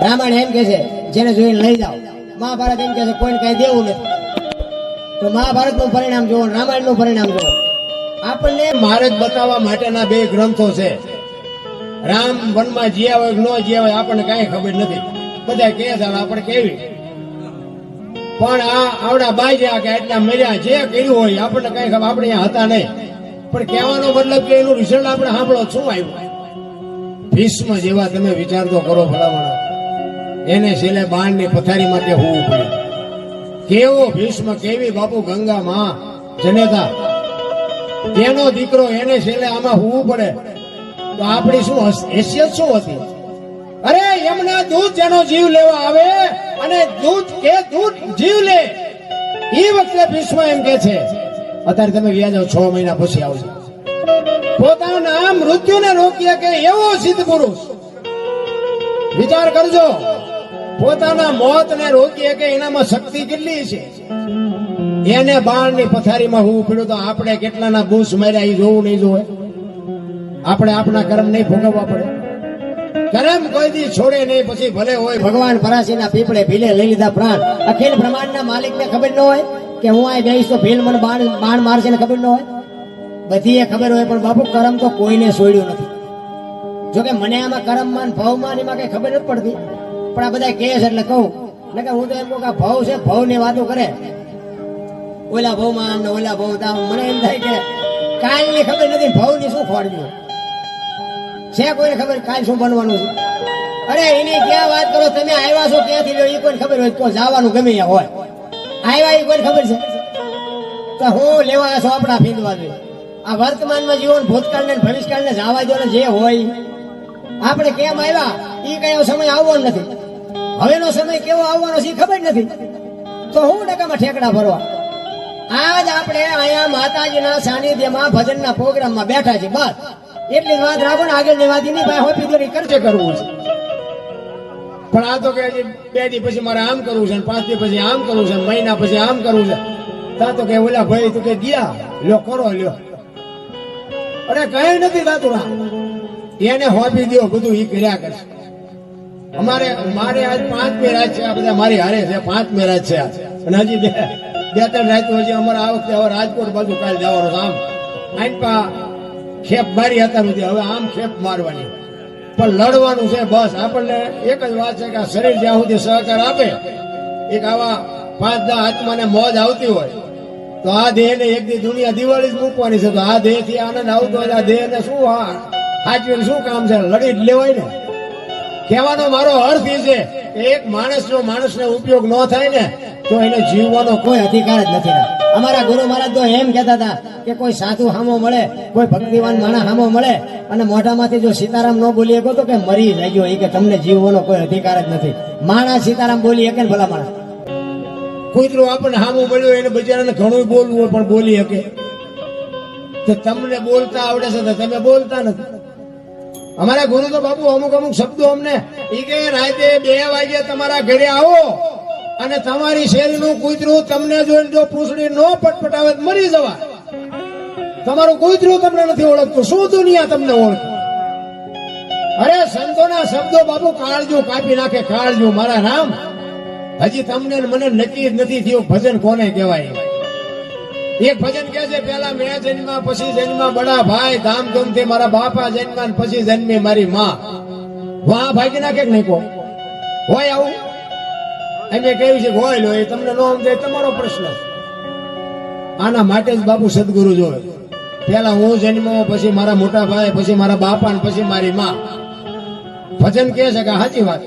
રામાયણ એમ કે છે જેને જોઈને લઈ જાઓ, મહાભારત એમ કે છે કોઈને કઈ દેવું નથી. તો મહાભારત નું પરિણામ જોવો, રામાયણ નું પરિણામ જોવો. આપણને માર્ગ બતાવવા માટેના બે ગ્રંથો છે. રામ વનમાં જ્યાં હોય ન જ્યાં હોય આપણને કઈ ખબર નથી. બધા કહે છે આપણે કેવી, પણ આ આવડા બાજ્યા કે આટલા મર્યા જે કર્યું હોય આપણને કઈ ખબર, આપણે અહીંયા હતા નહીં. પણ કહેવાનો મતલબ કે એનું રિઝલ્ટ આપણે સાંભળો શું આવ્યું. ભીષ્મ જેવા તમે વિચાર તો કરો ભલામણા, એને છેલ્લે બાણની પથારી માટે હોવું પડ્યું. કેવો ભીષ્મ, કેવી બાપુ ગંગા માં જનેતા, તેનો દીકરો એને છેલ્લે આમાં હોવું પડે તો આપણી શું હેસિયત શું હતી. અરે એમના દૂત જેનો જીવ લેવા આવે અને દૂત જીવ લે એ વખતે ભીષ્મ એમ કે છે અત્યારે તમે વ્યાજો 6 મહિના પછી આવજો. પોતાના મૃત્યુને રોકીએ કે એવો સિદ્ધ પુરુષ, વિચાર કરજો. પોતાના મોતને રોકીએ કે એનામાં શક્તિ કેટલી છે. એને બાણની પથારીમાં હોવું પડ્યું તો આપણે કેટલાના બૂસ માર્યા એ જોવું નહીં જોવે. આપણે આપણા કર્મ નહીં ભોગવવા પડે. કર્મ કોઈ દી છોડે નહીં, પછી ભલે હોય. ભગવાન પરાશીના પીપળે ભીલે લઈ લીધા પ્રાણ. અખિલ બ્રહ્માંડના માલિકને ખબર ન હોય કે હું આ જઈશ તો ભીલ મને બાણ મારશે ને ખબર ન હોય. બધી એ ખબર હોય, પણ બાપુ કર્મ તો કોઈને છોડ્યું નથી. જોકે મને આમાં કર્મમાં ભવમાં એમાં કઈ ખબર નથી પડતી, પણ આ બધા કહે છે એટલે કહું. એટલે હું તો એમ કહું કે ભવ છે, ભવ ની વાતો કરે. ઓલા ભવમાં ને ઓલા ભવ, મને એમ થાય કે કાલની ખબર નથી, ભવ ની શું ખોડ્યું છે કોઈને ખબર કાલ શું બનવાનું છે. અરે એની ક્યાં વાત કરો તમે, આવ્યા છો ક્યાંથી લો એ કોઈને ખબર હોય તો જવાનું ગમે હોય. આવ્યા એ કોઈને ખબર છે તો હું લેવા છો આપણા ફીંદવા જોઈએ. આ વર્તમાનમાં જીવન ભૂતકાળ ને ભવિષ્યકાળ ને જવા દો ને જે હોય. આપણે કેમ આવ્યા એ કયો સમય આવવાનો નથી, હવેનો સમય કેવો આવવાનો છે એ ખબર નથી, તો હું ડગામાં ઠેકડા ભરવા. આજ આપણે અહીંયા માતાજીના સાનિધ્યમાં ભજનના પ્રોગ્રામમાં બેઠા છે, બસ એટલી જ વાત રાખો ને. આગળની વાત એની ભાઈ હોપી દોરી કરશે કરવું છે. પણ આ તો કે 2 દી પછી મારે આમ કરવું છે, 5 દી પછી આમ કરવું છે, મહિના પછી આમ કરવું છે. તા તો કે ઓલા ભાઈ તું કે ગયા લ્યો કરો લ્યો. અરે કઈ નથી થતું. એને હોપી દો બધું ઈ કર્યા કરશે. મારે આજ 5 મેરાજ છે, આ બધા મારી હારે છે. 5 મેરાજ છે અને હજી 2-3 રાત હજી અમારે આ વખતે હવે રાજકોટ બાજુ કાલ જવાનું. આમ આઈપા ખેપ મારી હતા નથી, હવે આમ ખેપ મારવાની. પણ લડવાનું છે બસ. આપણને એક જ વાત છે કે આ શરીર જ્યાં સુધી સહકાર આપે, એક આવા 5-10 આત્માને મોજ આવતી હોય તો આ દેહને એક દી દુનિયા દિવાળી જ મૂકવાની છે. તો આ દેહ થી આનંદ આવતો હોય, આ દેહને શું હાચવીને શું કામ છે, લડી જ લેવાય ને. કહેવાનો મારો અર્થ એ છે કે એક માણસને ઉપયોગ ન થાય ને તો એને જીવવાનો કોઈ અધિકાર જ નથી. અમારા ગુરુ મહારાજ તો એમ કહેતા હતા કે કોઈ સાધુ હામો મળે, કોઈ ભક્તિવાન માણસ હામો મળે અને મોઢામાંથી જો સીતારામ ન બોલી શકો તો કે મરી જાય. એ કે તમને જીવવાનો કોઈ અધિકાર જ નથી. માણસ સીતારામ બોલી શકે ને ભલા માણસ. કૂતરું આપણને હામું મળ્યું એને બિચારાને ઘણું બોલવું હોય પણ બોલી શકે. તો તમને બોલતા આવડે છે તો તમે બોલતા નથી. અમારા ગુરુ તો બાપુ અમુક શબ્દો અમને એ કે રાતે 2 વાગે તમારા ઘરે આવો અને તમારી શેરીનું કૂતરું તમને જોઈને જો પૂંછડી ન પટપટાવે મરી જવા. તમારું કૂતરું તમને નથી ઓળખતું, શું દુનિયા તમને ઓળખે. અરે સંતોના શબ્દો બાપુ કાળજુ કાપી નાખે, કાળજુ. મારા રામ, હજી તમને મને નક્કી જ નથી થયું ભજન કોને કહેવાય. એક ભજન કે છે પેલા મેં જન્મા પછી જન્મા બડા ભાઈ, ધામધૂમથી મારા બાપા જન્મા પછી જન્મી મારી માં. વાહ ભાગી નાખે નહીં કો હોય આવું. એમ કહ્યું છે હોય લો, એ તમને નો સમજાય તમારો પ્રશ્ન. આના માટે જ બાપુ સદગુરુ જોવે. પેલા હું જન્મો, પછી મારા મોટા ભાઈ, પછી મારા બાપા, પછી મારી માં. ભજન કે છે કે સાચી વાત.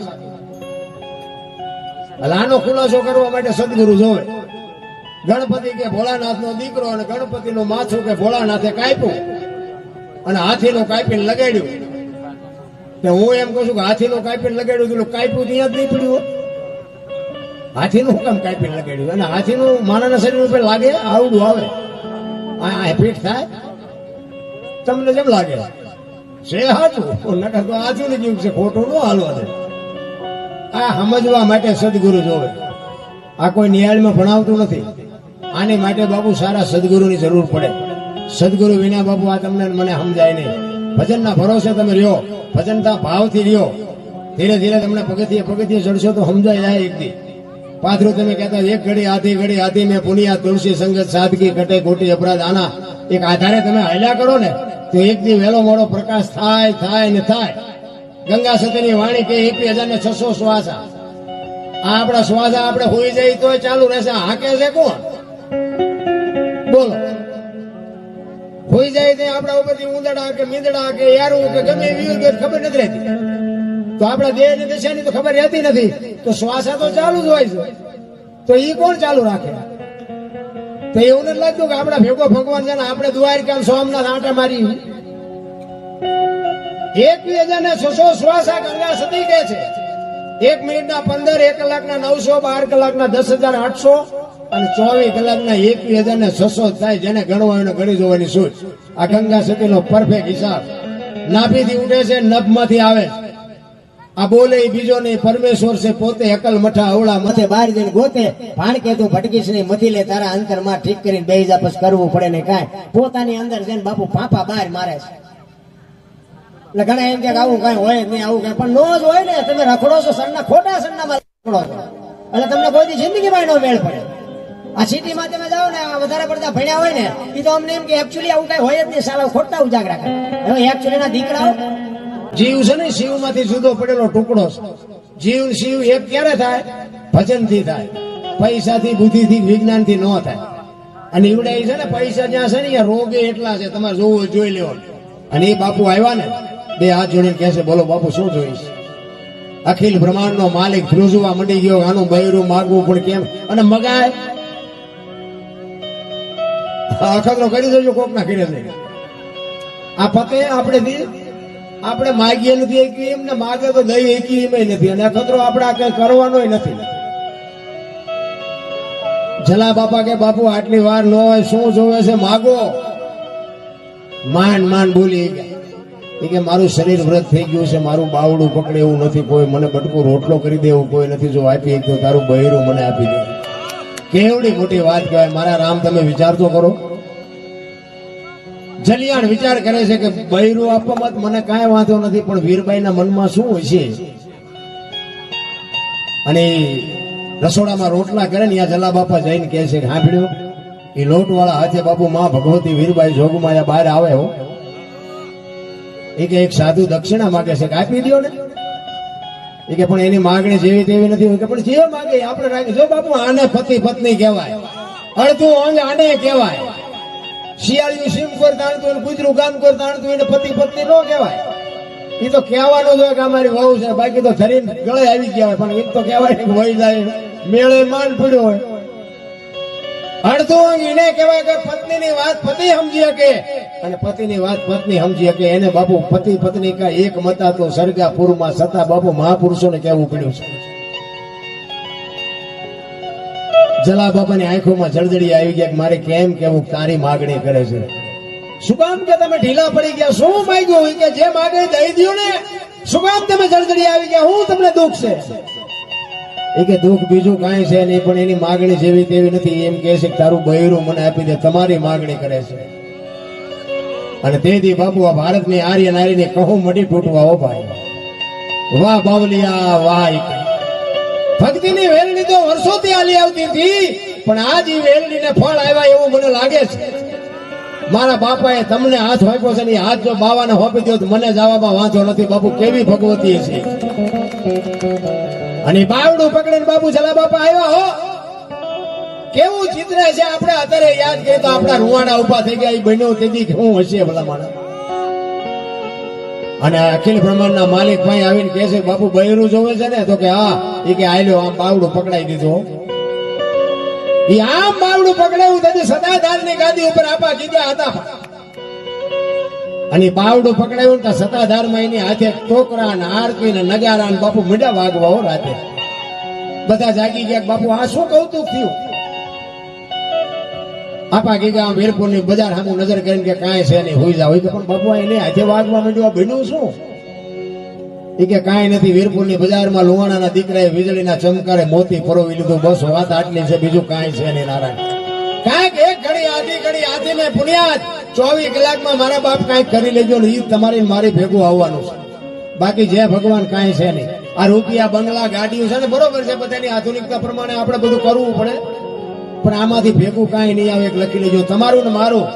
આનો ખુલાસો કરવા માટે સદગુરુ જોવે. ગણપતિ કે ભોળાનાથ નો દીકરો અને ગણપતિ નું માથું કે ભોળાનાથે કાપ્યું અને હાથીનું કાપીને લગાડ્યું. હું એમ કહું છું કે હાથીનું કાપીને લગાડ્યું, પેલું કાપ્યું ત્યાં જ નહીં પડ્યું. હાથીનું હુકમ કાપીને લગાડ્યું અને હાથીનું માણસના શરીર ઉપર લાગે આવડું આવે, આ ફીટ થાય. તમને જેમ લાગે છે હાચું, નકર તો આધુનિક યુગ છે, ખોટું ન હાલવા દે. આ સમજવા માટે સદગુરુ જોવે. આ કોઈ નિયાળમાં ભણાવતું નથી. આની માટે બાપુ સારા સદગુરુની જરૂર પડે. સદગુરુ વિના બાપુ આ તમને મને સમજાય નહીં. ભજનના ભરોસે તમે રહ્યો, ભજનના ભાવથી રહ્યો ધીરે ધીરે તમને પગથિયે ચડશો તો સમજાય જાય એક દી પાથરું તમે કહેતા એક ઘડી આધી મેં પુનિયા તુલસી સંગત સાદગી કટે ખોટી અપરાધ આના એક આધારે તમે હાલ્યા કરો ને તો એક દી વહેલો મોડો પ્રકાશ થાય ને થાય. ગંગા સતીની વાણી કે 21,600 શ્વાસા આ આપણા શ્વાસા આપણે હોઈ જાય તોય ચાલુ રહેશે. હાકે છે કોણ બોલો? હોઈ જાય તે આપણા ઉપરથી ઉંદડા કે મીંદડા કે યારું કે ગમે એવી ખબર નથી રહેતી. તો આપણા દેહ ની દિશાની તો ખબર રહેતી નથી. તો શ્વાસા તો ચાલુ જ હોય છે. તો એ કોણ ચાલુ રાખે? તો એવું નથી લાગતું કે આપણા ભેગો ભગવાન છે ને આપણે દ્વારકા સોમનાથ આંટા મારી 21,600 શ્વાસા ગંગા સતી કહે છે. 1 મિનિટના 15, 1 કલાકના 900, 12 કલાકના 10,800 અને 24 કલાકના 21,600 થાય. જેને ગણવા એને ગણી જોવાની સૂચ. આ ગંગા સતીનો પરફેક્ટ હિસાબ. નાભીથી ઉઠે છે, નભમાંથી આવે છે. આ બોલે બીજો નહીં, પરમેશ્વર છે પોતે. અકલ મઠા અવળા મથે બહાર જઈને ગોતે. ભાણ કે તું ભટકીશ નહીં, મથી લે તારા અંતરમાં ઠીક કરીને બે જા પછી કરવું પડે ને કાંઈ. પોતાની અંદર જઈને બાપુ ફાંફા બહાર મારે છે. એટલે ઘણા એમ કે આવું કઈ હોય નહીં, આવું કઈ પણ નો જ હોય ને. તમે રખડો છો સરના, ખોટા સન્નામાં રખડો છો એટલે તમને કોઈ દી જિંદગીમાં નો મેળ પડે. આ સિટીમાં તમે જાઓ ને, વધારે પડતા ભણ્યા હોય ને એ તો અમને એમ કે એકચ્યુઅલી આવું કઈ હોય જ નહીં, સાલા ખોટા ઉજાગરા કરે. હવે એકચ્યુઅલી ના દીકરાઓ જીવ છે ને, શિવ માંથી જુદો પડેલો ટુકડો છે. જીવ શિવ એક ક્યારે થાય? ભજન થી થાય. પૈસાથી, બુદ્ધિથી, વિજ્ઞાનથી ન થાય. અને ઈવડે છે ને પૈસા જ્યાં છે ને ત્યાં રોગે એટલા છે, તમારે જોવું જોઈ લેવાનું. અને એ બાપુ આવ્યા ને બે હાથ જોડીને કહે છે બોલો બાપુ શું જોઈશ? અખિલ બ્રહ્માંડ નો માલિક ધ્રુજવા મંડી ગયો. આનું બૈરું માગવું પણ કેમ? અને મગાય અખતરો કરી દેજો કોક ના કરી દે. આ પતે આપણે માગીએ નથી એકી, એમને માગે તો દઈ એકી એમ નથી. અને અખતરો આપણે કઈ કરવાનો નથી. જલા બાપા કે બાપુ આટલી વાર ન હોય, શું જોવે છે માગો. માંડ બોલી કે મારું શરીર વ્રત થઈ ગયું છે, મારું બાવડું પકડે એવું નથી કોઈ, મને બટકો રોટલો કરી દે એવું કોઈ નથી. જો આપી તો તારું બૈરું મને આપી દે. કેવડી મોટી વાત કહેવાય. મારા રામ તમે વિચાર તો કરો. જલિયાણ વિચાર કરે છે કે બૈરું આપવામાં મને કાંઈ વાંધો નથી, પણ વીરબાઈના મનમાં શું હોય છે? અને રસોડામાં રોટલા કરે ને ત્યાં જલા બાપા જઈને કહે છે કે હા ભીડ્યો એ લોટ વાળા હાથે બાપુ માં ભગવતી વીરબાઈ જોગમાં બહાર આવે હો. એ કે એક સાધુ દક્ષિણા માગે છે કે આપી દો ને. એ કે પણ એની માગણી જેવી તેવી નથી. કે પણ જે માગે આપણે રાખી. જો બાપુ આને પતિ પત્ની કહેવાય, અડધું અંગ આને કહેવાય. શિયાળિયું સીમ કોર તાણતું, ગુજરું ગામ કોર તાણતું, એને પતિ પત્ની ન કહેવાય. એ તો કહેવાનું જ હોય કે અમારી વહુ છે, બાકી તો ધરીને ગળે આવી ગયા હોય. પણ એક તો કહેવાય કે વહી જાય મેળે માંડ પડ્યો હોય. અડધું અંગ એને કહેવાય કે પત્નીની વાત પતિ સમજી શકે અને પતિની વાત પત્ની સમજી શકે. એને બાપુ પતિ પત્ની કા એક મતા તો સરગાપુરમાં સતા બાપુ મહાપુરુષોને કહેવું પડ્યું છે. જલા બાપાની આંખોમાં જળજડી આવી ગયા કે મારે કેમ કેવું તારી માગણી કરે છે. શું કામ કે તમે ઢીલા પડી ગયા? શું માંગ્યું હોય કે જે માગણી દઈ દો ને? શું કામ તમે જળજડી આવી ગયા? હું તમને દુઃખ છે? એ કે દુઃખ બીજું કાંઈ છે નહીં, પણ એની માગણી જેવી તેવી નથી. એમ કહે છે કે તારું બૈરું મને આપી દે. તમારી માગણી કરે છે. અને તેથી બાપુ આ ભારતની આર્ય નારીની કહું મડી તૂટવા હો ભાઈ. વાહ બાવલિયા વાહ. ભક્તિની વેલણી તો વર્ષોથી આલી આવતી હતી, પણ આજ એ વેલણીને ફળ આવ્યા એવું મને લાગે છે. મારા બાપાએ તમને હાથ હોપ્યો છે ને એ હાથ જો બાવાને હોપી દો તો મને જવામાં વાંધો નથી. બાપુ કેવી ભગવતી છે. અને બાવડું પકડીને બાપુ જલા બાપા આવ્યા હો. કેવું ચિત્ર છે. આપણે અત્યારે યાદ કરીએ તો આપણા રૂવાડા ઉભા થઈ ગયા. એ બન્યું તેથી શું હશે ભલા માણસ. અને અખિલ બ્રહ્માંડના માલિક ભાઈ આવીને કહે છે બાપુ બૈરું જોવે છે ને? તો કે હા. એ કે આલ્યો આમ બાવડું પકડાઈ દીધું. એ આમ બાવડું પકડાયું તેથી સદાધારની ગાદી ઉપર આપા કીધા હતા. અને બાવડું પકડાયું તો સતાધારમાં એની હાથે ટોકરા ને આરતી ને નગારા ને બાપુ મીડા વાગવા હો રાતે. બધા જાગી ગયા. બાપુ આ શું કૌતુક થયું? આપા ગીગા વીરપુર ની બજાર સામે નજર કરીને કે કાંઈ છે નહીં, હોઈ જાવ. પણ બાપુ એને હાથે વાગવા માંડ્યું. બન્યું શું? એ કે કાંઈ નથી. વીરપુર ની બજારમાં લુવાણાના દીકરાએ વીજળીના ચમકારે મોતી પરોવી લીધું. બસ વાત આટલી છે, બીજું કાંઈ છે નહીં. નારાયણ કાંઈક એક ઘડી આધી મેં પુણ્યાત 24 કલાકમાં મારા બાપ કાંઈક કરી લેજો ને એ તમારી મારી ભેગું આવવાનું છે. બાકી જે ભગવાન કાંઈ છે નહીં. આ રૂપિયા બંગલા ગાડીઓ છે ને બરોબર છે, બધાની આધુનિકતા પ્રમાણે આપણે બધું કરવું પડે, પણ આમાંથી ભેગું કાંઈ નહીં આવે. એક લખી લેજો, તમારું ને મારું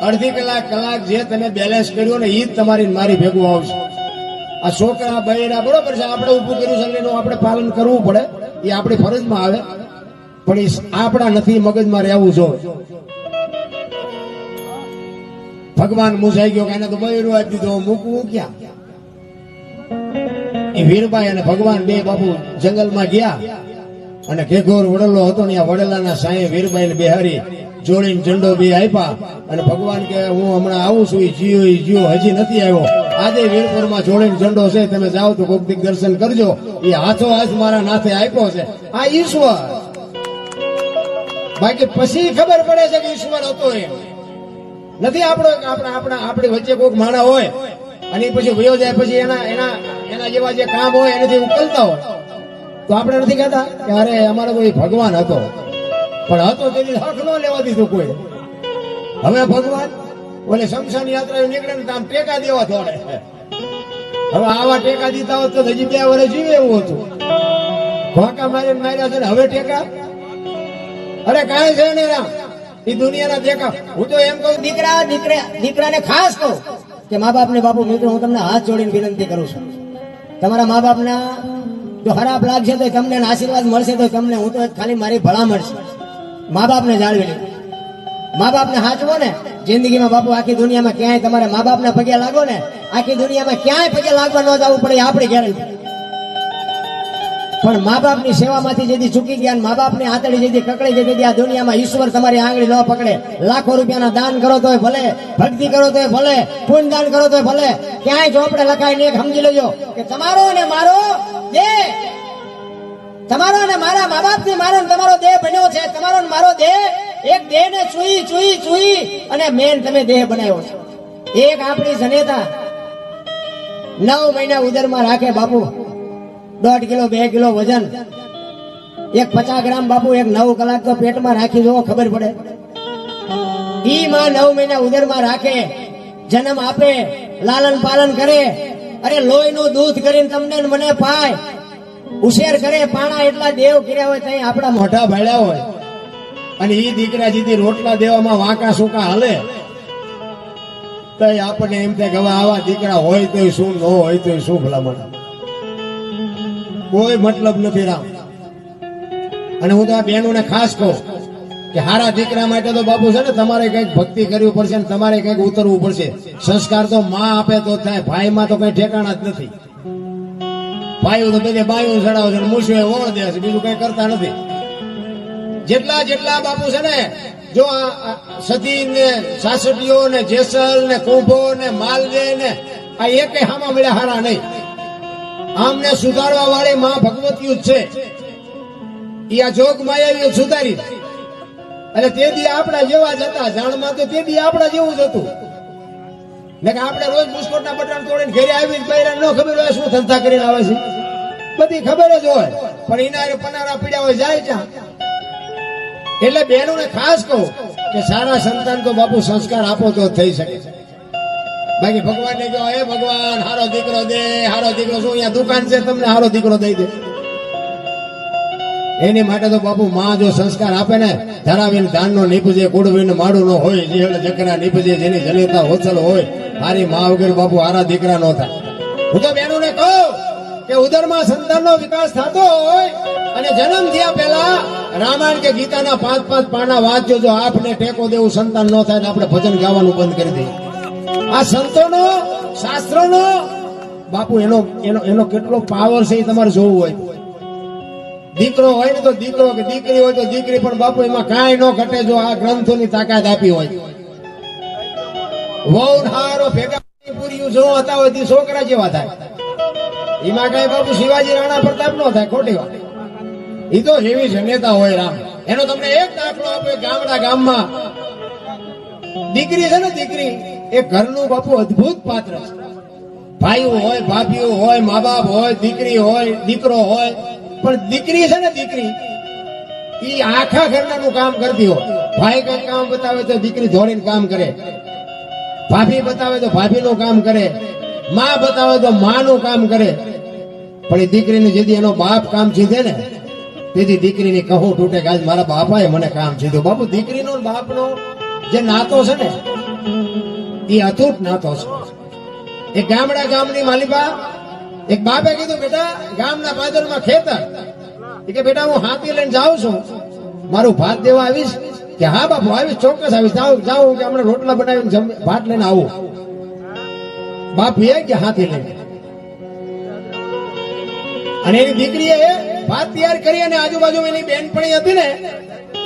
અડધી કલાક જે તમે બેલેન્સ કર્યું ને એ જ તમારી ને મારી ભેગું આવશે. આ છોકરા બૈરા બરોબર છે, આપણે ઊભું કર્યું છે એનું આપણે પાલન કરવું પડે, એ આપણી ફરજમાં આવે, પણ એ આપણા નથી, મગજમાં રહેવું જોઈએ. ભગવાન મૂંઝાઈ ગયો કે એને તો બૈરું આપી દીધું, મૂકવું ક્યાં? એ વીરબાઈ અને ભગવાન બે બાપુ જંગલમાં ગયા અને ઘેઘોર વડલો હતો ને આ વડલાના સાંયે વીરબાઈને બેહારી જોડીને ઝંડો બે આપ્યા અને ભગવાન કે હું હમણાં આવું છું, એ જીયો હજી નથી આવ્યો. આજે વીરપુરમાં જોડીને ઝંડો છે, તમે જાઓ તો કોક દીક દર્શન કરજો. એ હાથો હાથ મારા નાથે આપ્યો છે, આ ઈશ્વર. બાકી પછી ખબર પડે છે કે ઈશ્વર હતો એમ નથી. આપણી વચ્ચે કોઈક માણા હોય અને પછી વયો જાય, પછી એના જેવા જે કામ હોય એનાથી ઉકલતા હોય તો આપણે નથી કહેતા કે અરે અમારો કોઈ ભગવાન હતો, પણ હતો તેની હક ન લેવા દીધું કોઈ. હવે ભગવાન ઓલે શમશાન યાત્રા નીકળે ને આમ ટેકા દેવા થોડે. હવે આવા ટેકા દીધા હોત તો હજી 2 વર્ષ જીવે એવું હતું. ધોકા માર્યા છે ને હવે ટેકા, અરે કાંઈ છે ને રામ, એ દુનિયાના દેખા. હું તો એમ કહું દીકરાને ખાસ કહું કે મા બાપને બાપુ મિત્રો હું તમને હાથ જોડીને વિનંતી કરું છું, તમારા મા બાપના જો ખરાબ લાગશે તો તમને આશીર્વાદ મળશે તો તમને, હું તો ખાલી મારી ભલામણ છે, મા બાપને જાળવી લે. મા બાપને હાચવો ને જિંદગીમાં બાપુ. આખી દુનિયામાં ક્યાંય તમારે મા બાપના પગે લાગો ને, આખી દુનિયામાં ક્યાંય પગે લાગવા ન જવું પડે, આપણી ગેરંટી. પણ મા બાપની સેવામાંથી જેથી ચૂકી ગયા, મા બાપની આંતળી જેથી કકડી જતી, આ દુનિયામાં ઈશ્વર તમારી આંગળી ન પકડે. લાખો રૂપિયાના દાન કરો તોય ભલે, ભક્તિ કરો તોય ભલે, પુણ્ય દાન કરો તોય ભલે, ક્યાંય ચોપડે લખાય ને સમજી લેજો કે તમારો અને મારો દેહ, તમારો અને મારા મા બાપથી મારો તમારો દેહ બન્યો છે. તમારો ને મારો દેહ એક દેહ ને ચૂઈ અને મેન તમે દેહ બનાવ્યો છે. એક આપણી જનેતા 9 મહિના ઉદરમાં રાખે બાપુ, 1.5 કિલો 2 કિલો વજન, એક 50 ગ્રામ બાપુ, એક 9 કલાક તો પેટમાં રાખી દો, ખબર પડે. ઈ માં 9 મહિના ઉદરમાં રાખે, જન્મ આપે, લાલન પાલન કરે, અરે લોહીનું દૂધ કરીને તમને ને મને પાય, ઉછેર કરે, પાણા એટલા દેવ કર્યા હોય ત્યાં આપણા મોઢા ભાડ્યા હોય, અને ઈ દીકરા જીતી રોટલા દેવામાં વાંકા સુકા હાલે તો આપણને એમ થાય કે હવે આવા દીકરા હોય તો શું, ન હોય તો શું, ભલામણ કોઈ મતલબ નથી રામ. અને હું તો આ બહેનોને ખાસ કહું કે હારા દીકરા માટે તો બાપુ છે ને તમારે કઈક ભક્તિ કરવી પડશે ને તમારે કઈક ઉતરવું પડશે. સંસ્કાર તો માં આપે તો થાય, ભાઈમાં તો કઈ ઠેકાણા જ નથી. ભાઈઓ તો બધે બાયું ચડાવે છે, મૂછે વોળ દે છે, બીજું કઈ કરતા નથી. જેટલા બાપુ છે ને, જો આ સતી ને સાસટીઓ ને જેસલ ને કુંભો ને માલદે ને આ એકે હામાં મળ્યા હારા નહીં. આમને સુધારવા વાળી માં ભગવતીઓ જ છે. એ આ જોગ માયાવીઓ સુધારી, અને તે દી આપણા જેવા જ હતા. જાણમાં તો તે દી આપણા જેવું જ હતું. આપણે રોજ બિસ્કોટના બટન તોડીને ઘરે આવીને બૈરાને ન ખબર હોય શું ધંધા કરીને આવે છે, બધી ખબર જ હોય, પણ એના પનારા પીડ્યા હોય જાય ત્યાં. એટલે બહેનોને ખાસ કહું કે સારા સંતાન તો બાપુ સંસ્કાર આપો તો થઈ શકે. બાકી ભગવાનને કહો હે ભગવાન હારો દીકરો દે, હારો દીકરો શું અહીંયા દુકાન છે તમને હારો દીકરો દઈ દે? એની માટે તો બાપુ માં જો સંસ્કાર આપે ને, ધરાવીને ધાનનો નીપજે, કુડવીને માડું ન હોય, જે જકરા નીપજે, જેની જનેતા હોચલ હોય, મારી માં વગર બાપુ હારા દીકરા ન થાય. હું તો બહેનોને કહું કે ઉદરમાં સંતાનનો વિકાસ થતો હોય અને જન્મ થયા પહેલા રામાયણ કે ગીતાના 5-5 પાના વાંચજો. જો આપને ટેકો દેવું સંતાન ન થાય તો આપણે ભજન ગાવાનું બંધ કરી દઈએ. આ સંતોનો, શાસ્ત્રોનો બાપુ એનો કેટલો પાવર છે એ તમારે જોવું હોય. દીકરો હોય ને તો દીકરો, કે દીકરી હોય તો દીકરી, પણ બાપુ એમાં કાંઈ ન ઘટે જો આ ગ્રંથોની તાકાત આપી હોય. વહુ હારો ભેગા પૂરી જો હતા હોય તે છોકરા જેવા થાય. એમાં કઈ બાપુ શિવાજી રાણા પ્રતાપ નો થાય, ખોટી વાત. એ તો એવી જનેતા હોય રામ. એનો તમને એક દાખલો આપે, ગામમાં દીકરી છે ને, દીકરી એ ઘરનું બાપુ અદભુત પાત્ર છે. ભાઈઓ હોય, ભાભીઓ હોય, મા બાપ હોય, દીકરી હોય, દીકરો હોય, પણ દીકરી છે ને, દીકરી એ આખા ઘરનાનું કામ કરતી હોય. ભાઈ કઈ કામ બતાવે તો દીકરી દોડીને કામ કરે, ભાભી બતાવે તો ભાભીનું કામ કરે, માં બતાવે તો માનું કામ કરે. પણ એ દીકરીને જેથી એનો બાપ કામ સીધે ને તેથી દીકરીની કહું તૂટે કે આજ મારા બાપાએ મને કામ સીધું. બાપુ દીકરીનો ને બાપનો જે નાતો છે ને એ અતૂટ નાતો છે. એક ગામની માલિકા એક બાપે કીધું બેટા ગામના પાદરમાં ખેતર કે બેટા હું હાથી લઈને જાઉં છું મારું ભાત દેવા આવીશ કે હા બાપુ આવીશ ચોક્કસ આવીશ જાઉં કે હમણાં રોટલા બનાવીને ભાત લઈને આવું. બાપ એ કે હાથી લઈને અને એની દીકરીએ ભાત તૈયાર કરી અને આજુબાજુ એની બેનપણી હતી ને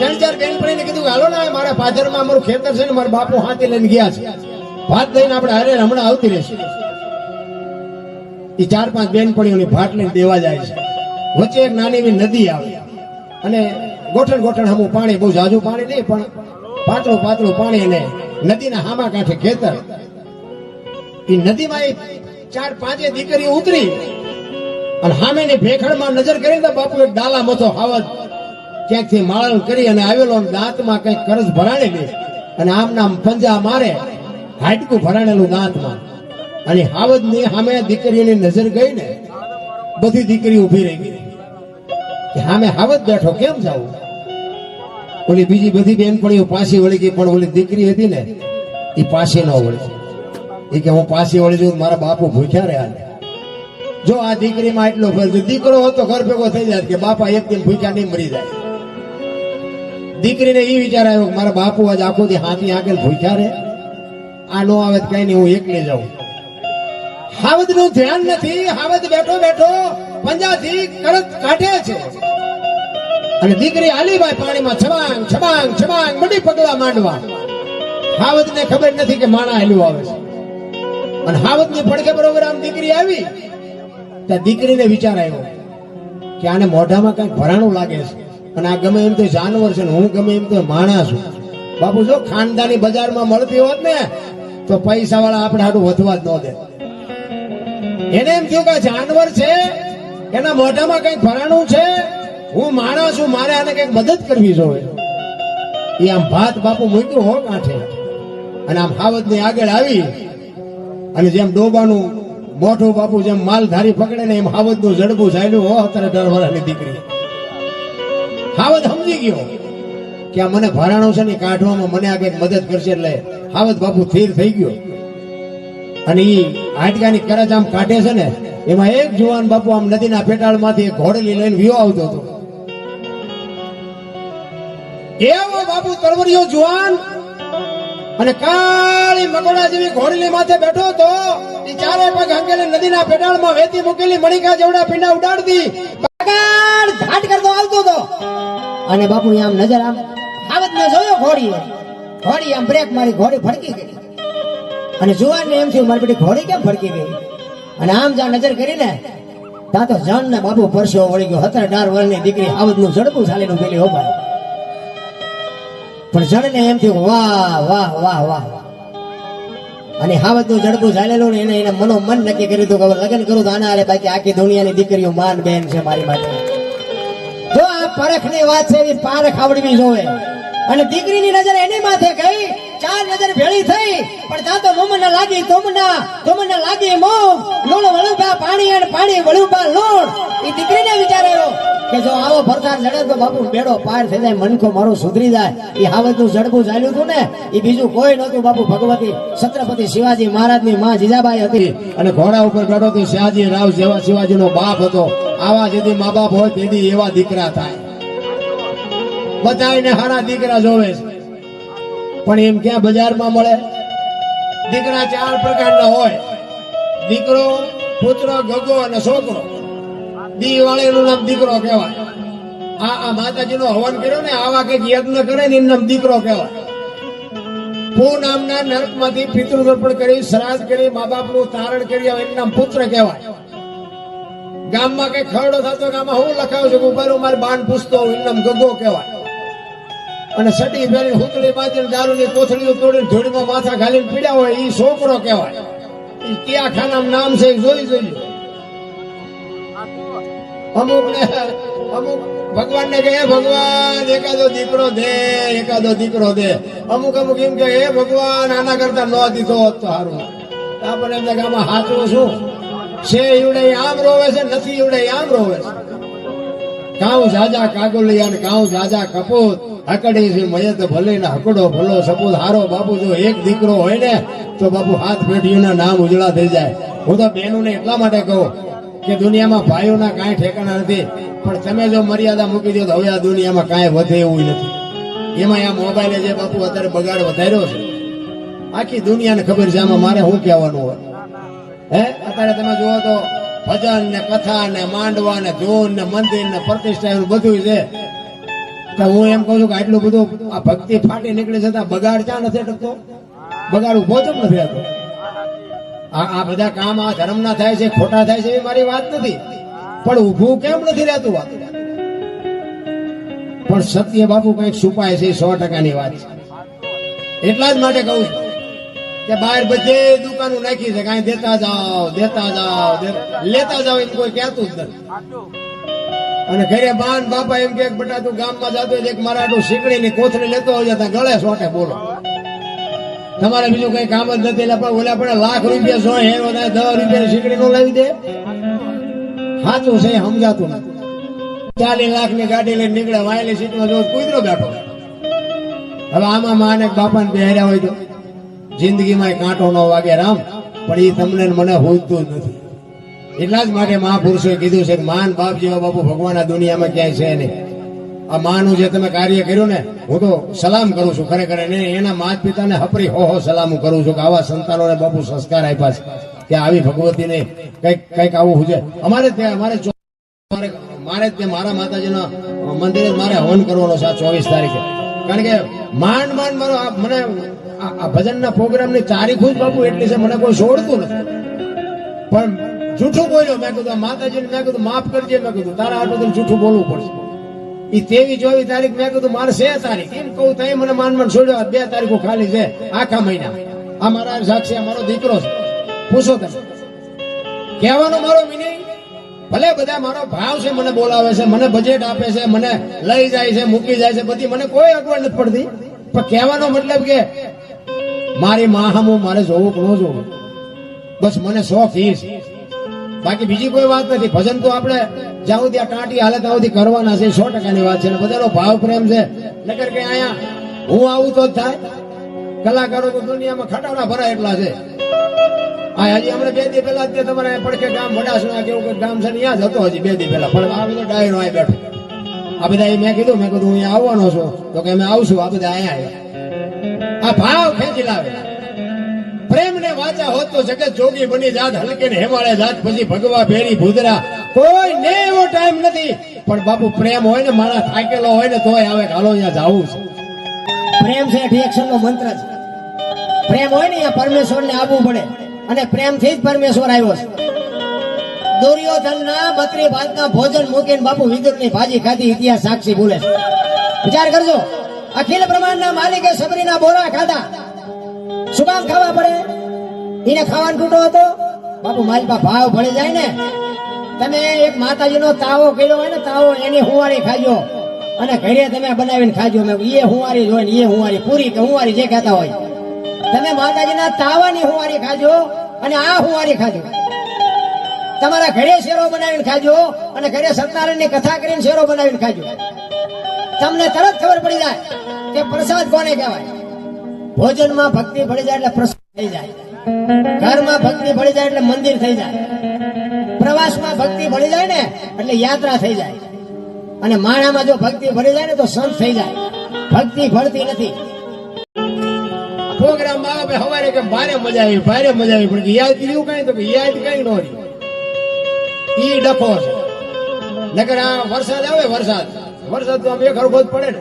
3-4 બેનપણીને કીધું હાલો ને મારા પાદરમાં અમારું ખેતર છે ને મારા બાપુ હાથી લઈને ગયા છે ભાત લઈને આપણે હારે હમણાં આવતી રહેશું. એ 4-5 બેનપણીઓની ભાત લઈને દેવા જાય છે. વચ્ચે એક નાની એવી નદી આવે અને ગોઠણ હમું પાણી બહુ ઝાઝું પાણી નહીં પણ પાતળું પાણી અને નદીના હામા કાંઠે ખેતર. એ નદીમાં એ 4-5 દીકરીઓ ઉતરી અને સામેની ભેખડમાં નજર કરી તો બાપુ એક ડાલા મથો હાવજ ક્યાંકથી માળણ કરી અને આવેલો દાંતમાં કઈક કરજ ભરાણેલી અને આમ નામ પંજા મારે હાડકું ભરાણેલું દાંતમાં અને હાવજની સામે દીકરીની નજર ગઈ ને બધી દીકરી ઉભી રહી ગઈ કે સામે હાવજ બેઠો કેમ જાવું. ઓલી બીજી બધી બેનપણીઓ પાછી વળી ગઈ પણ ઓલી દીકરી હતી ને એ પાછી ન વળી. એ કે હું પાછી વળી જઉં મારા બાપુ ભૂખ્યા રહ્યા. જો આ દીકરીમાં એટલો ફરક દીકરો હતો ઘર ભેગો થઈ જાય કે બાપા એક દિન ભૂખ્યા નહીં મરી જાય. દીકરીને એ વિચાર આવ્યો કે મારા બાપુ આજ આખો દી હાથી આગળ ભૂખ્યા રે આ નો આવે કઈ નહીં હું એકલી જાઉં. હાવજ નું ધ્યાન નથી. હાવજ બેઠો પંજાથી કરત કાઢે છે અને દીકરી આલીબાઈ પાણીમાં છબાંગ મડી પગલા માંડવા. હાવજ ને ખબર નથી કે માણા હાલ્યું આવે છે અને હાવજ ની પડખે બરોબર આમ દીકરી આવી ત્યાં દીકરીને વિચાર આવ્યો કે આને મોઢામાં કઈક ભરાણું લાગે છે અને આ ગમે એમ તો જાનવર છે ને હું ગમે એમ તો માણસ છું. બાપુ જો ખાનદાની બજારમાં મળતી હોત ને તો પૈસા વાળા આપણે હાટું વધવા જ ન દે. એને એમ થયું કે જાનવર છે એના મોઢામાં કઈક ભરાણું છે હું માણસ છું મારે આને કઈક મદદ કરવી જોઈએ. એ આમ ભાત બાપુ મૂક્યું હો કાંઠે અને આમ હાવજ ની આગળ આવી અને જેમ ડોબાનું મોઢું બાપુ જેમ માલધારી પકડે ને એમ હાવજ નું જડબું ચાલ્યું હો 17 વર્ષની દીકરી. હાવજ સમજી ગયો કે આ મને ભરાણું છે ને કાઢવામાં મને આ કઈક મદદ કરશે એટલે હાવજ બાપુ સ્થિર થઈ ગયો અને ઈ હાડકાની કરજ આમ કાઢે છે ને એમાં એક જુવાન બાપુ આમ નદીના પેટાળમાંથી એક ઘોડલી લઈને વિયો આવતો હતો. એવો બાપુ તરવરિયો જુવાન અને કાળી મકોડા જેવી ઘોડલી માથે બેઠો હતો. એ ચારે પગ હંકેલી નદીના પેટાળમાં વેતી મૂકેલી મણિકા જેવડા પીંડા ઉડાડતી ઘાટ કરતો આવતો હતો અને બાપુ આમ નજર આમ હાવજ ને જોયો ઘોડી આમ બ્રેક મારી ઘોડી ફડકી ગઈ અને જુવાનને એમ થયું મારી બેટી ઘોડી કેમ ફડકી ગઈ અને આમ જ્યાં નજર કરીને ત્યાં તો જણ ને બાપુ પરસો વળી ગયો. 17 વર્ષની દીકરી હાવજ નું ઝડપું ચાલીનું પેલી હોપાય પણ જણને એમ થયું વાહ અને હાવજ નું ઝડપું ચાલેલું ને એને મનોમન નક્કી કર્યું હતું કે લગ્ન કરું તો આના હારે બાકી આખી દુનિયાની દીકરીઓ માન બેન છે મારી માટે. જો આ પરખની વાત છે એ પારખ આવડવી જોવે અને દીકરીની નજર એની માથે ગઈ 4 નજર ભેળી થઈ પણ ત્યાં તો મોમના લાગી તોમના લાગી મોમ લૂણ વળુબા પાણી અને પાણી વળુબા લૂણ. એ દીકરીને વિચાર આવ્યો કે જો આવો ભરખાર લડે તો બાપુ બેડો પાર થઈ જાય મનકો મારો સુધરી જાય. એ હાવજ નું ઝડપું ચાલ્યું હતું ને એ બીજું કોઈ નતું બાપુ ભગવતી છત્રપતિ શિવાજી મહારાજની માં જીજાબાઈ હતી અને ઘોડા ઉપર બેઠો તો શિવાજી રાવ જેવા શિવાજી નો બાપ હતો. આવા જેથી મા બાપ હોય તેથી એવા દીકરા થાય. બધાને હારા દીકરા જોવે છે પણ એમ ક્યાં બજારમાં મળે. દીકરા 4 પ્રકારના હોય દીકરો પુત્ર ગગો અને છોકરો. દી વાળેનું નામ દીકરો કહેવાય. આ માતાજીનો હવન કર્યો ને આવા કઈક યજ્ઞ કરે ને એનું નામ દીકરો કહેવાય. પૂ નામના નરકમાંથી પિતૃતર્પણ કરી શ્રાદ્ધ કરી મા બાપનું તારણ કરી એનું નામ પુત્ર કહેવાય. ગામમાં કઈ ખરડો થતો ગામમાં હું લખાવું છું ઉપર મારી બાણ પૂછતો એનું નામ ગગો કહેવાય. અને સટી ફેરી હુતળી બાંધીને દારૂની કોથળીઓ તોડીને ધૂળમાં માથા ઘાલીને પીડ્યા હોય એ છોકરો કહેવાય. એ કયા ખાનાનું નામ છે જોઈ અમુક ભગવાન ને કહે ભગવાન એકાદો દીકરો દે. અમુક એમ કે હે ભગવાન આના કરતા ન દીધો હોત તો સારું. આપણને એમ કે આમાં હાચું શું છે ઈવડે આમ રોવે છે, નથી ઈવડે આમ રોવે છે. કાઉ જાજા કાગુલિયા ને કાઉ જાજા કપૂત, હકડી છે મયત ભલે ને હકડો ભલો સપૂત. હારો બાપુ જો એક દીકરો હોય ને તો બાપુ હાથ પેઢીઓના નામ ઉજળા થઈ જાય. હું તો બહેનોને એટલા માટે કહું કે દુનિયામાં ભાઈઓના કાંઈ ઠેકાણા નથી, પણ તમે જો મર્યાદા મૂકી દો તો હવે આ દુનિયામાં કાંઈ વધે એવું નથી. એમાં આ મોબાઈલે જે બાપુ અત્યારે બગાડ વધાર્યો છે, આખી દુનિયાને ખબર છે. આમાં મારે શું કહેવાનું હોય? હે, અત્યારે તમે જુઓ તો ભજન ને કથા ને માંડવા ને ધૂન ને મંદિર ને પ્રતિષ્ઠા બધું છે. તો હું એમ કહું છું કે આટલું બધું આ ભક્તિ ફાટી નીકળી છે, બગાડ ક્યાં નથી અટકતો? બગાડ ઉભો જ નથી થતો. આ બધા કામ આ ધર્મના થાય છે, ખોટા થાય છે, એ મારી વાત નથી, પણ ઊભું કેમ નથી રહેતું? વાત પણ સત્ય બાપુ કઈક છુપાય છે, 100%ની વાત છે. એટલા જ માટે કહું છું કે બહાર બધે દુકાનો નાખી છે, કાંઈ દેતા જાઓ લેતા જાઓ એમ કોઈ કહેતું જ નથી. અને ઘરે બાન બાપા એમ કે બટા તું ગામમાં જતો હોય એક મારા આટલું શીકડી ની કોથળી લેતો હોય ત્યાં ગળે સોટે બોલો. તમારે બીજું કઈ કામ જ નથી, એટલે ઓલા પણ લાખ રૂપિયા સો હેરો થાય, 10 રૂપિયા શીકડી નો લાવી દે. સાચું છે, સમજાતું નથી. 40 લાખની ગાડી લઈને નીકળે, વાયેલી સીટમાં જો કૂતરો બેઠો. હવે આમાં માને બાપાને બેહર્યા હોય તો જિંદગીમાં કાંટો ન વાગે રામ, પણ એ તમને મને હોતું જ નથી. એટલા જ માટે મહાપુરુષોએ કીધું છે કે માન બાપ જેવા બાપુ ભગવાન આ દુનિયામાં ક્યાંય છે નહીં. આ માનું જે તમે કાર્ય કર્યું ને, હું તો સલામ કરું છું ખરેખર. એના માતા પિતાને હપરી હો સલામ કરું છું કે આવા સંતાનોને બાપુ સંસ્કાર આપ્યા છે કે આવી ભગવતીને કઈક આવું છે. અમારે ત્યાં મારે મારા માતાજીના મંદિરે મારે હવન કરવાનો છે 24 તારીખે. કારણ કે માંડ મારો મને આ ભજનના પ્રોગ્રામની તારીખ જ બાપુ એટલી છે, મને કોઈ છોડતું નથી. પણ જૂઠું બોલ્યો, મેં કીધું માતાજીને મેં કીધું માફ કરજે, મેં કીધું તારા આટલું જૂઠું બોલવું પડશે. એ 23-24 તારીખ મેં કીધું મારે 6 તારીખ એમ કહું તો મને માન છોડ્યો. 2 તારીખો ખાલી છે આખા મહિના. આ મારા સાક્ષી મારો દીકરો છે, પૂછો તમે. કહેવાનો મારો વિનય, ભલે બધા મારો ભાવ છે, મને બોલાવે છે, મને બજેટ આપે છે, મને લઈ જાય છે, મૂકી જાય છે, બધી મને કોઈ અગવડ નથી પડતી. પણ કહેવાનો મતલબ કે મારી માહામું મારે જોવું કે ન જોવું, બસ મને શોખ એ છે, બાકી બીજી કોઈ વાત નથી. ભજન તો આપણે જ્યાં સુધી આ ટાંટી હાલે ત્યાં સુધી કરવાના છે, 100%ની વાત છે. બધાનો ભાવ પ્રેમ છે, નકર કે અહીંયા હું આવું તો જ થાય. કલાકારો તો દુનિયામાં ખટાડા ભરાય એટલા છે. હા, હજી હમણાં 2 દી પહેલા જ તમારે પડખે ગામ વડાસણા કેવું કોઈ ગામ છે ત્યાં જ હતો, હજી 2 દી પહેલા. પણ આ બધો ડાયરો અહીં બેઠો. આ બધા મેં કીધું હું અહીંયા આવવાનો છું, તો કે અમે આવશું. આ બધા અહીંયા આવ્યા. આ ભાવ ખેંચી લાવે. પ્રેમ ને વાચા હોત તો જગત જોગી બની જાત, હલકે ને હેમાળે જાત, પછી ભગવા ભેરી ભૂદરા. કોઈ ને એવો ટાઈમ નથી. પણ બાપુ પ્રેમ હોય ને, મારા થાકેલો હોય ને તોય આવે હાલો અહીંયા જાવું છે. પ્રેમ છે રિએક્શન નો મંત્ર છે. પ્રેમ હોય ને અહીંયા પરમેશ્વરને આવવું પડે, અને પ્રેમથી જ પરમેશ્વર આવ્યો છે. દુર્યોધનના 32 ભાતના ભોજન મૂકીને બાપુ વિદુરની ભાજી ખાધી, ઇતિહાસ સાક્ષી બોલે છે. વિચાર કરજો, અખિલ બ્રહ્માંડના માલિકે સબરીના બોરા ખાધા. શું કામ ખાવા પડે? એને ખાવાનો તૂટો હતો બાપુ. માલપા ભાવ ભળી જાય ને. તમે એક માતાજીનો તાવો કર્યો હોય ને, તાવો એની હુંવારી ખાજો, અને ઘરે તમે બનાવીને ખાજો. મેં એ હુંવારી જોઈ ને, એ હુંવારી પૂરી કે હુંવારી જે કહેતા હોય, તમે માતાજીના તાવાની હુંવારી ખાજો અને આ હુંવારી ખાજો. તમારા ઘરે શેરો બનાવીને ખાજો, અને ઘરે સત્યનારાયણની કથા કરીને શેરો બનાવીને ખાજો. તમને તરત ખબર પડી જાય કે પ્રસાદ કોને કહેવાય. ભોજનમાં ભક્તિ ભળી જાય એટલે પ્રસાદ થઈ જાય. ઘરમાં ભક્તિ ભળી જાય એટલે મંદિર થઈ જાય. પ્રવાસમાં ભક્તિ ભળી જાય ને એટલે યાત્રા થઈ જાય. અને માણામાં જો ભક્તિ ભળી જાય ને તો સંત થઈ જાય. ભક્તિ ભળતી નથી. પ્રોગ્રામ આવે હવારે કે ભારે મજા આવી, ભારે મજા આવી, પણ યાદ કર્યું કઈ તો યાદ કઈ ન રહ્યું. ઈ ડખો છે. નકર આ વરસાદ આવે, વરસાદ તો આમ એક હરખો જ પડે ને.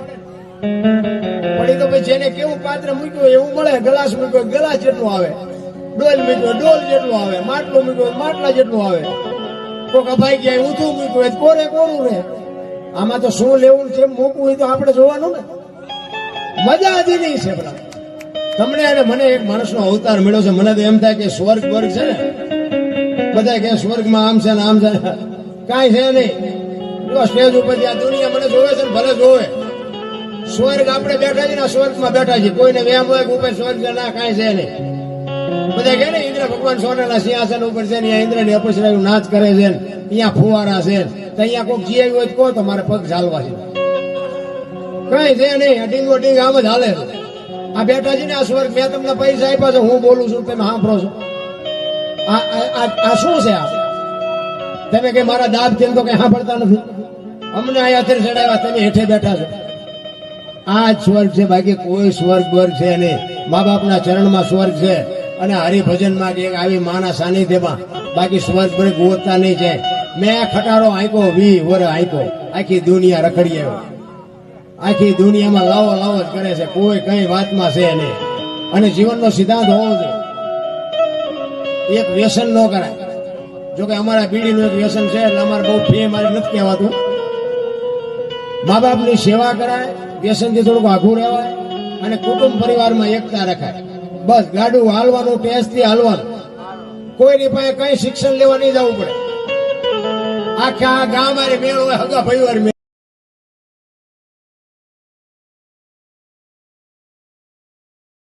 પડી તો પછી જેને કેવું પાત્ર મૂક્યું એવું મળે. ગ્લાસ મૂક્યો ગ્લાસ જેટલું આવે, ડોલ મૂક્યો ડોલ જેટલું આવે, માટલું મૂક્યો માટલા જેટલું આવે. કોક અભાઈ ગયા ઊંધું મૂક્યું કોરે કોરું રહે. આમાં તો શું લેવું છે મૂકવું હોય તો આપણે જોવાનું ને. મજા જ નહીં છે બધા. તમને અને મને એક માણસનો અવતાર મળ્યો છે. મને તો એમ થાય કે સ્વર્ગ વર્ગ છે ને, બધા કે સ્વર્ગમાં આમ છે ને આમ છે, કાંઈ છે નહીં. જો સ્ટેજ ઉપર આ દુનિયા મને જોવે છે ને, ભલે જોવે. સ્વર્ગ આપણે બેઠા છીએ ને, સ્વર્ગમાં બેઠા છીએ. કોઈને વેમ હોય ઉપર સ્વર્ગ છે ના, કાંઈ છે નહીં. બધા કે ને ઇન્દ્ર ભગવાન સોનાના સિંહાસન ઉપર છે ને અહીંયા ઇન્દ્રની અપસરાયું નાચ કરે છે ને અહીંયા ફુવારા છે ને તો અહીંયા કોઈક જીવ્યું હોય તો કહો તો મારે પગ ચાલવા છે કઈ છે નહીં આ ડીંગો ડીંગ આમ જ હાલે છે. આ બેઠા છે ને આ સ્વર્ગ મેં તમને પૈસા આપ્યા છે હું બોલું છું તમે સાંભળો છો આ શું છે આ તમે કઈ મારા દાબ થી તો કઈ સાંભળતા નથી અમને અહીંયા અત્યારે ચડાવ્યા તમે હેઠે બેઠા છો આ જ સ્વર્ગ છે બાકી કોઈ સ્વર્ગ વર્ગ છે નહીં મા બાપના ચરણમાં સ્વર્ગ છે અને હરિભજનમાં કે આવી માના સાનિધ્યમાં બાકી સ્વર્ગ વર્ગ ગોતતા નહીં છે મેં આ ખટારો આંકો 20 વર્ષ આંકો આખી દુનિયા રખડી આવ્યો આખી દુનિયામાં લાવો લાવો જ કરે છે કોઈ કઈ વાતમાં છે નહીં અને જીવનનો સિદ્ધાંત હોવો જોઈએ એક વ્યસન ન કરાય જોકે અમારા બીડીનું એક વ્યસન છે એટલે અમારે બહુ ફે મારે નથી કહેવાતું મા બાપની સેવા કરાય વ્યસનથી થોડુંક આઘું રહેવાય અને કુટુંબ પરિવારમાં એકતા રખાય બસ ગાડું હાલવાનું ટેસ્ટથી હાલવાનું કોઈની પાસે કઈ શિક્ષણ લેવા નહીં જવું પડે આખા ગામ મારે મેળ હોય હગા ભાઈ